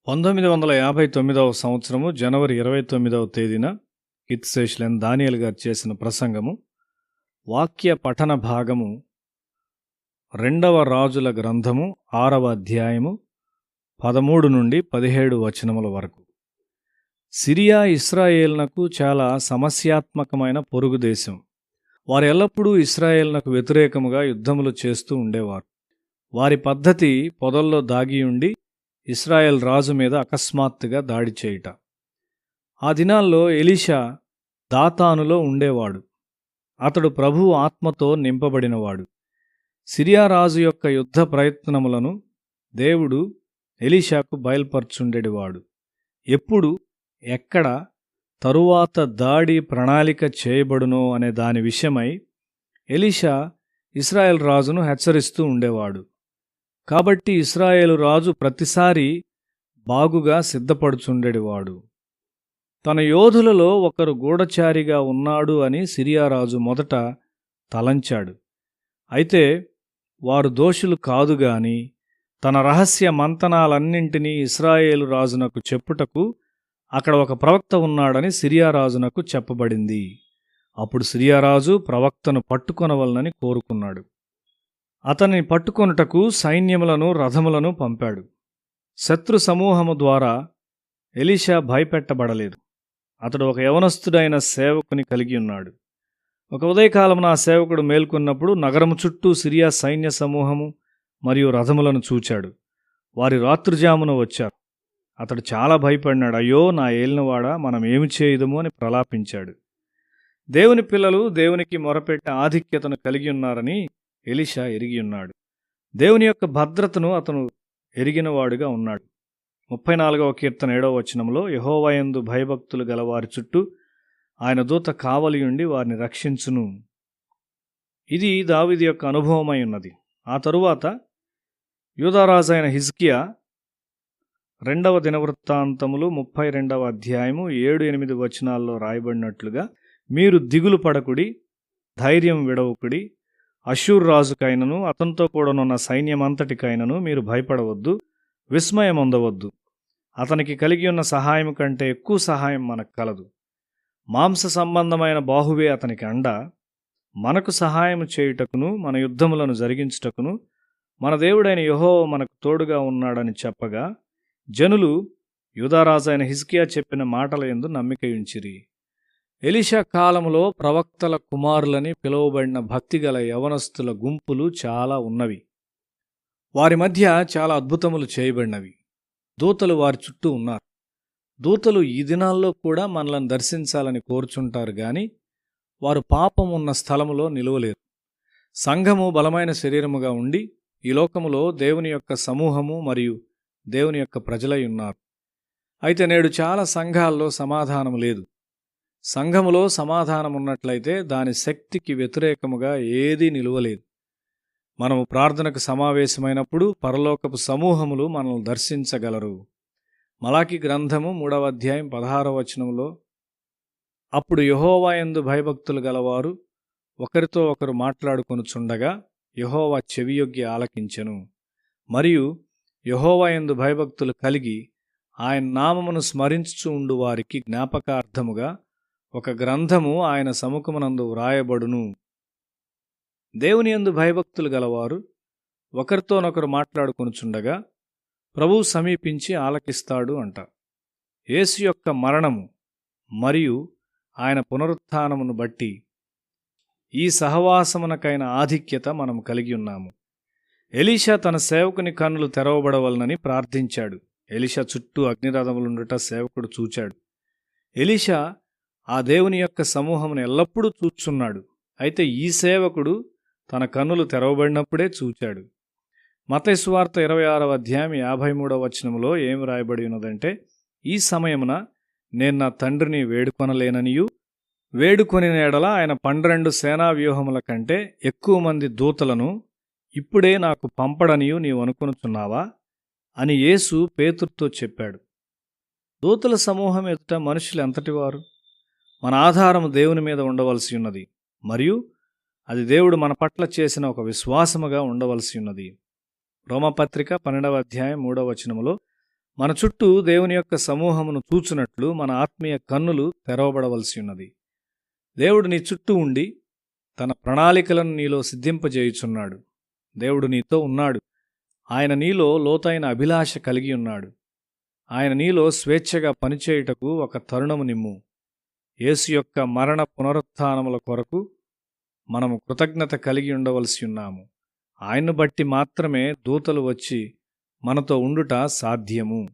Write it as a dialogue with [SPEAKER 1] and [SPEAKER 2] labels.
[SPEAKER 1] 1959వ సంవత్సరము జనవరి 29వ తేదీన కిత్సేష్లెన్ దానియేలు గారు చేసిన ప్రసంగము వాక్య పఠన భాగము 2వ రాజుల గ్రంథము 6వ అధ్యాయము 13 నుండి 17 వచనముల వరకు. సిరియా ఇశ్రాయేలునకు చాలా సమస్యాత్మకమైన పొరుగు దేశం. వారు ఎల్లప్పుడూ ఇశ్రాయేలునకు వ్యతిరేకముగా యుద్ధములు చేస్తూ ఉండేవారు. వారి పద్ధతి పొదల్లో దాగియుండి ఇశ్రాయేల్ రాజు మీద అకస్మాత్తుగా దాడి చేయుట. ఆ దినాల్లో ఎలీషా దాతానులో ఉండేవాడు. అతడు ప్రభువు ఆత్మతో నింపబడినవాడు. సిరియా రాజు యొక్క యుద్ధ ప్రయత్నములను దేవుడు ఎలీషాకు బయల్పరచుండెడివాడు. ఎప్పుడు, ఎక్కడ, తరువాత దాడి ప్రణాళిక చేయబడునో అనే దాని విషయమై ఎలీషా ఇశ్రాయేల్ రాజును హెచ్చరిస్తూ ఉండేవాడు. కాబట్టి ఇశ్రాయేలు రాజు ప్రతిసారి బాగుగా సిద్ధపడుచుండెడివాడు. తన యోధులలో ఒకరు గూఢచారిగా ఉన్నాడు అని సిరియా రాజు మొదట తలంచాడు. అయితే వారు దోషులు కాదుగాని తన రహస్య మంతనాలన్నింటినీ ఇశ్రాయేలు రాజునకు చెప్పుటకు అక్కడ ఒక ప్రవక్త ఉన్నాడని సిరియా రాజునకు చెప్పబడింది. అప్పుడు సిరియా రాజు ప్రవక్తను పట్టుకొనవలనని కోరుకున్నాడు. అతన్ని పట్టుకొనుటకు సైన్యములను రథములను పంపాడు. శత్రు సమూహము ద్వారా ఎలీషా భయపెట్టబడలేదు. అతడు ఒక యవనస్తుడైన సేవకుని కలిగి ఉన్నాడు. ఒక ఉదయకాలమున ఆ సేవకుడు మేల్కొన్నప్పుడు నగరము చుట్టూ సిరియా సైన్య సమూహము మరియు రథములను చూచాడు. వారి రాత్రిజామున వచ్చారు. అతడు చాలా భయపడినాడు. అయ్యో, నా ఏలినవాడా, మనం ఏమి చేయుదము అని ప్రలాపించాడు. దేవుని పిల్లలు దేవునికి మొరపెట్టే ఆధిక్యతను కలిగి ఉన్నారని ఎలీషా ఎరిగి ఉన్నాడు. దేవుని యొక్క భద్రతను అతను ఎరిగినవాడుగా ఉన్నాడు. 34వ కీర్తన 7వ వచనంలో యెహోవా యందు భయభక్తులు గలవారి చుట్టూ ఆయన దూత కావలియుండి వారిని రక్షించును. ఇది దావీదు యొక్క అనుభవమై ఉన్నది. ఆ తరువాత యూదారాజు అయిన హిజ్కియా 2వ దినవృత్తాంతములు 32వ అధ్యాయము 7-8 వచనాల్లో రాయబడినట్లుగా, మీరు దిగులు పడకుడి, ధైర్యం విడవకుడి, అష్షూరు రాజుకైనను అతనితో కూడానున్న సైన్యమంతటికైనను మీరు భయపడవద్దు, విస్మయం పొందవద్దు. అతనికి కలిగి ఉన్న సహాయం కంటే ఎక్కువ సహాయం మనకు కలదు. మాంస సంబంధమైన బాహువే అతనికి అండ. మనకు సహాయం చేయుటకును మన యుద్ధములను జరిగించుటకును మన దేవుడైన యెహోవా మనకు తోడుగా ఉన్నాడని చెప్పగా జనులు యూదారాజైన హిజ్కియా చెప్పిన మాటల యందు నమ్మికయుంచిరి. ఎలీషా కాలములో ప్రవక్తల కుమారులని పిలువబడిన భక్తిగల యవనస్తుల గుంపులు చాలా ఉన్నవి. వారి మధ్య చాలా అద్భుతములు చేయబడినవి. దూతలు వారి చుట్టూ ఉన్నారు. దూతలు ఈ దినాల్లో కూడా మనలను దర్శించాలని కోరుచుంటారు గాని వారు పాపం ఉన్న స్థలములో నిలువలేరు. సంఘము బలమైన శరీరముగా ఉండి ఈ లోకములో దేవుని యొక్క సమూహము మరియు దేవుని యొక్క ప్రజలై ఉన్నారు. అయితే నేడు చాలా సంఘాల్లో సమాధానం లేదు. సంఘములో సమాధానం ఉన్నట్లయితే దాని శక్తికి వ్యతిరేకముగా ఏదీ నిలువలేదు. మనము ప్రార్థనకు సమావేశమైనప్పుడు పరలోకపు సమూహములు మనల్ని దర్శించగలరు. మలాకి గ్రంథము 3వ అధ్యాయం 16వ వచనంలో, అప్పుడు యెహోవా యందు భయభక్తులు గలవారు ఒకరితో ఒకరు మాట్లాడుకొనుచుండగా యెహోవా చెవియొగ్గి ఆలకించెను. మరియు యెహోవా యందు భయభక్తులు కలిగి ఆయన నామమును స్మరించుచు ఉండు వారికి జ్ఞాపకార్థముగా ఒక గ్రంథము ఆయన సముఖమునందు వ్రాయబడును. దేవుని యందు భయభక్తులు గలవారు ఒకరితోనొకరు మాట్లాడుకొనుచుండగా ప్రభువు సమీపించి ఆలకిస్తాడు అంట. యేసు యొక్క మరణము మరియు ఆయన పునరుత్థానమును బట్టి ఈ సహవాసమునకైన ఆధిక్యత మనం కలిగి ఉన్నాము. ఎలీషా తన సేవకుని కన్నులు తెరవబడవలనని ప్రార్థించాడు. ఎలీషా చుట్టూ అగ్నిరథములుండుట సేవకుడు చూచాడు. ఎలీషా ఆ దేవుని యొక్క సమూహమును ఎల్లప్పుడూ చూచున్నాడు. అయితే ఈ సేవకుడు తన కన్నులు తెరవబడినప్పుడే చూచాడు. మత్తయి సువార్త 26వ అధ్యాయం 53వ వచనములో ఏమి రాయబడి ఉన్నదంటే, ఈ సమయమున నేను నా తండ్రిని వేడుకొనలేననియు, వేడుకొని ఎడల ఆయన 12 సేనా వ్యూహముల కంటే ఎక్కువ మంది దూతలను ఇప్పుడే నాకు పంపడనియు నీవు అనుకొనుచున్నావా అని యేసు పేతురుతో చెప్పాడు. దూతల సమూహం ఎదుట మనుషులు ఎంతటివారు? మన ఆధారము దేవుని మీద ఉండవలసి ఉన్నది మరియు అది దేవుడు మన పట్ల చేసిన ఒక విశ్వాసముగా ఉండవలసి ఉన్నది. రోమపత్రిక 12వ అధ్యాయం 3వ వచనములో మన చుట్టూ దేవుని యొక్క సమూహమును చూచునట్లు మన ఆత్మీయ కన్నులు తెరవబడవలసి ఉన్నది. దేవుడు నీ చుట్టూ ఉండి తన ప్రణాళికలను నీలో సిద్ధింపజేయుచున్నాడు. దేవుడు నీతో ఉన్నాడు. ఆయన నీలో లోతైన అభిలాష కలిగి ఉన్నాడు. ఆయన నీలో స్వేచ్ఛగా పనిచేయుటకు ఒక తరుణము నిమ్ము. యేసు యొక్క మరణ పునరుత్థానముల కొరకు మనము కృతజ్ఞత కలిగి ఉండవలసి ఉన్నాము. ఆయన్ను బట్టి మాత్రమే దూతలు వచ్చి మనతో ఉండుట సాధ్యము.